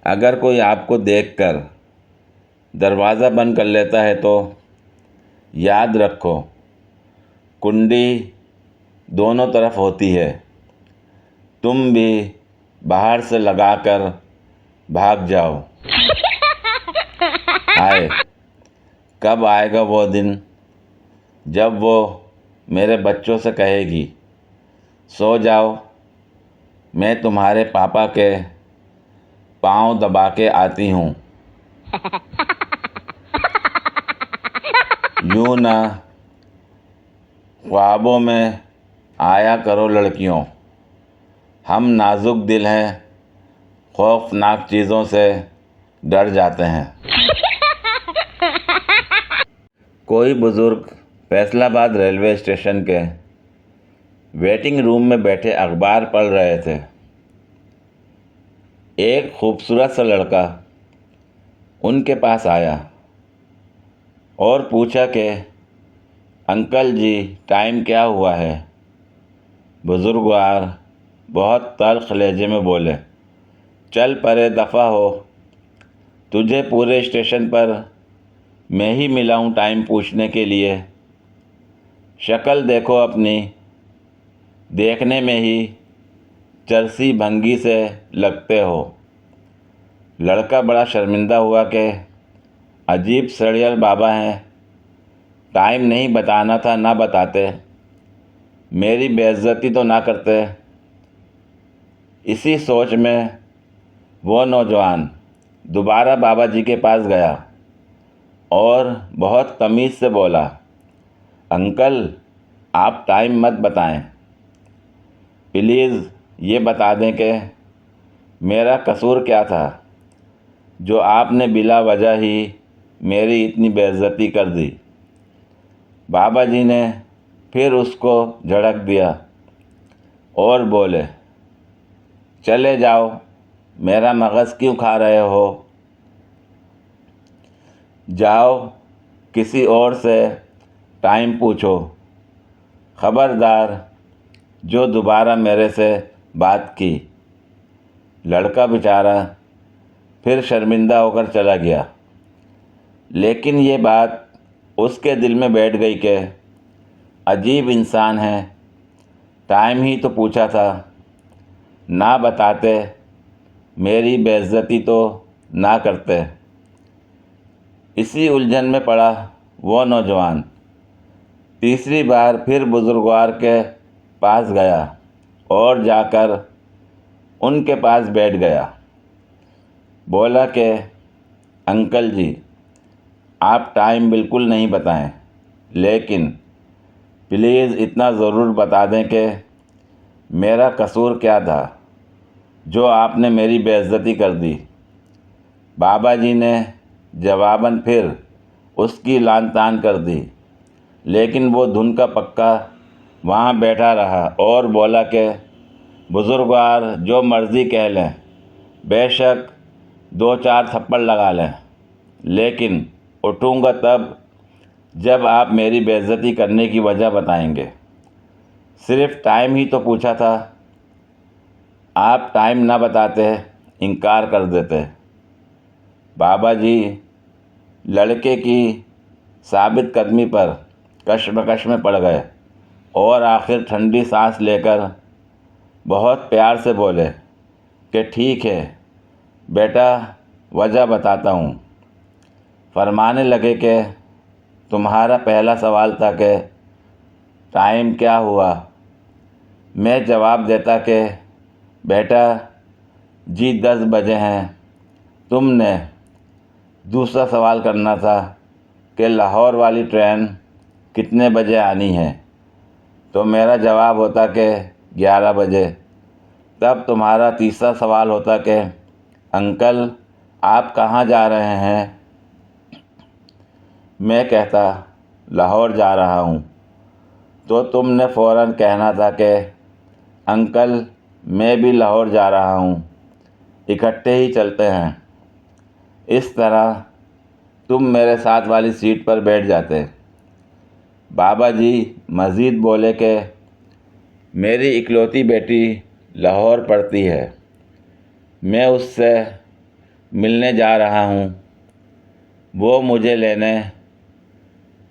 اگر کوئی آپ کو دیکھ کر دروازہ بند کر لیتا ہے تو یاد رکھو کنڈی دونوں طرف ہوتی ہے، تم بھی باہر سے لگا کر بھاگ جاؤ۔ کب آئے گا وہ دن جب وہ میرے بچوں سے کہے گی، سو جاؤ، میں تمہارے پاپا کے پاؤں دبا کے آتی ہوں۔ یوں نہ خوابوں میں آیا کرو لڑکیوں، ہم نازک دل ہیں، خوفناک چیزوں سے ڈر جاتے ہیں۔ کوئی بزرگ فیصل آباد ریلوے اسٹیشن کے ویٹنگ روم میں بیٹھے اخبار پڑھ رہے تھے۔ ایک خوبصورت سا لڑکا ان کے پاس آیا اور پوچھا کہ انکل جی ٹائم کیا ہوا ہے؟ بزرگوار بہت تلخ لہجے میں بولے، چل پرے دفع ہو، تجھے پورے اسٹیشن پر میں ہی ملا ہوں ٹائم پوچھنے کے لیے، شکل دیکھو اپنی، دیکھنے میں ہی چرسی بھنگی سے لگتے ہو۔ لڑکا بڑا شرمندہ ہوا کہ عجیب سڑیل بابا ہیں، ٹائم نہیں بتانا تھا نہ بتاتے، میری بے عزتی تو نہ کرتے۔ اسی سوچ میں وہ نوجوان دوبارہ بابا جی کے پاس گیا اور بہت تمیز سے بولا، انکل آپ ٹائم مت بتائیں، پلیز یہ بتا دیں کہ میرا قصور کیا تھا جو آپ نے بلا وجہ ہی میری اتنی بے عزتی کر دی۔ بابا جی نے پھر اس کو جھڑک دیا اور بولے، چلے جاؤ، میرا مغز کیوں کھا رہے ہو؟ جاؤ کسی اور سے ٹائم پوچھو، خبردار جو دوبارہ میرے سے بات کی۔ لڑکا بیچارہ پھر شرمندہ ہو کر چلا گیا، لیکن یہ بات اس کے دل میں بیٹھ گئی کہ عجیب انسان ہے، ٹائم ہی تو پوچھا تھا، نہ بتاتے، میری بے عزتی تو نہ کرتے۔ اسی الجھن میں پڑا وہ نوجوان تیسری بار پھر بزرگوار کے پاس گیا اور جا کر ان کے پاس بیٹھ گیا، بولا کہ انکل جی آپ ٹائم بالکل نہیں بتائیں، لیکن پلیز اتنا ضرور بتا دیں کہ میرا قصور کیا تھا جو آپ نے میری بے عزتی کر دی۔ بابا جی نے جواباً پھر اس کی لعن طعن کر دی، لیکن وہ دھن کا پکا وہاں بیٹھا رہا اور بولا کہ بزرگوار جو مرضی کہہ لیں، بے شک 2-4 تھپڑ لگا لیں، لیکن اٹھوں گا تب جب آپ میری بے عزتی کرنے کی وجہ بتائیں گے۔ صرف ٹائم ہی تو پوچھا تھا، آپ ٹائم نہ بتاتے، انکار کر دیتے۔ بابا جی لڑکے کی ثابت قدمی پر کشمکش میں پڑ گئے اور آخر ٹھنڈی سانس لے کر بہت پیار سے بولے کہ ٹھیک ہے بیٹا، وجہ بتاتا ہوں۔ فرمانے لگے کہ تمہارا پہلا سوال تھا کہ ٹائم کیا ہوا؟ میں جواب دیتا کہ بیٹا جی 10 بجے ہیں۔ تم نے دوسرا سوال کرنا تھا کہ لاہور والی ٹرین کتنے بجے آنی ہے، تو میرا جواب ہوتا کہ 11 بجے۔ تب تمہارا تیسرا سوال ہوتا کہ انکل آپ کہاں جا رہے ہیں؟ میں کہتا لاہور جا رہا ہوں، تو تم نے فوراً کہنا تھا کہ انکل میں بھی لاہور جا رہا ہوں، اکٹھے ہی چلتے ہیں۔ اس طرح تم میرے ساتھ والی سیٹ پر بیٹھ جاتے۔ بابا جی مزید بولے کہ میری اکلوتی بیٹی لاہور پڑھتی ہے، میں اس سے ملنے جا رہا ہوں، وہ مجھے لینے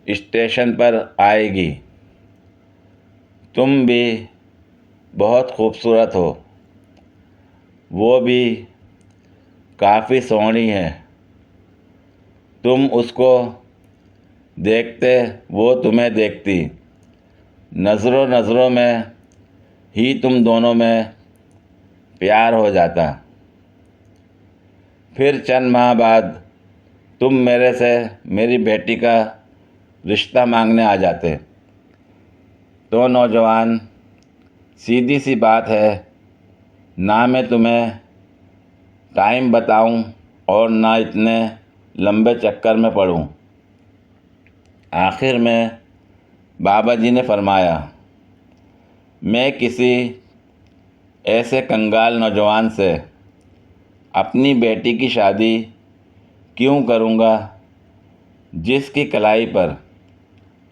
اسٹیشن پر آئے گی۔ تم بھی بہت خوبصورت ہو، وہ بھی کافی سونی ہے۔ تم اس کو دیکھتے، وہ تمہیں دیکھتی، نظروں نظروں میں ہی تم دونوں میں پیار ہو جاتا۔ پھر چند ماہ بعد تم میرے سے میری بیٹی کا رشتہ مانگنے آ جاتے۔ تو نوجوان، سیدھی سی بات ہے، نہ میں تمہیں ٹائم بتاؤں اور نہ اتنے لمبے چکر میں پڑوں۔ آخر میں بابا جی نے فرمایا، میں کسی ایسے کنگال نوجوان سے اپنی بیٹی کی شادی کیوں کروں گا جس کی کلائی پر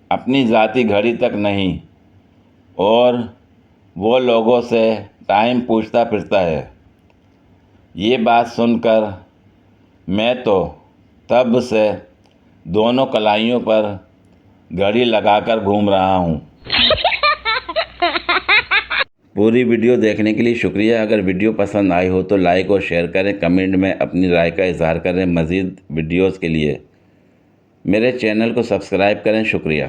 اپنی ذاتی گھڑی تک نہیں اور وہ لوگوں سے ٹائم پوچھتا پھرتا ہے۔ یہ بات سن کر میں تو تب سے دونوں کلائیوں پر گھڑی لگا کر گھوم رہا ہوں۔ پوری ویڈیو دیکھنے کے لیے شکریہ۔ اگر ویڈیو پسند آئی ہو تو لائک اور شیئر کریں، کمنٹ میں اپنی رائے کا اظہار کریں۔ مزید ویڈیوز کے لیے میرے چینل کو سبسکرائب کریں۔ شکریہ۔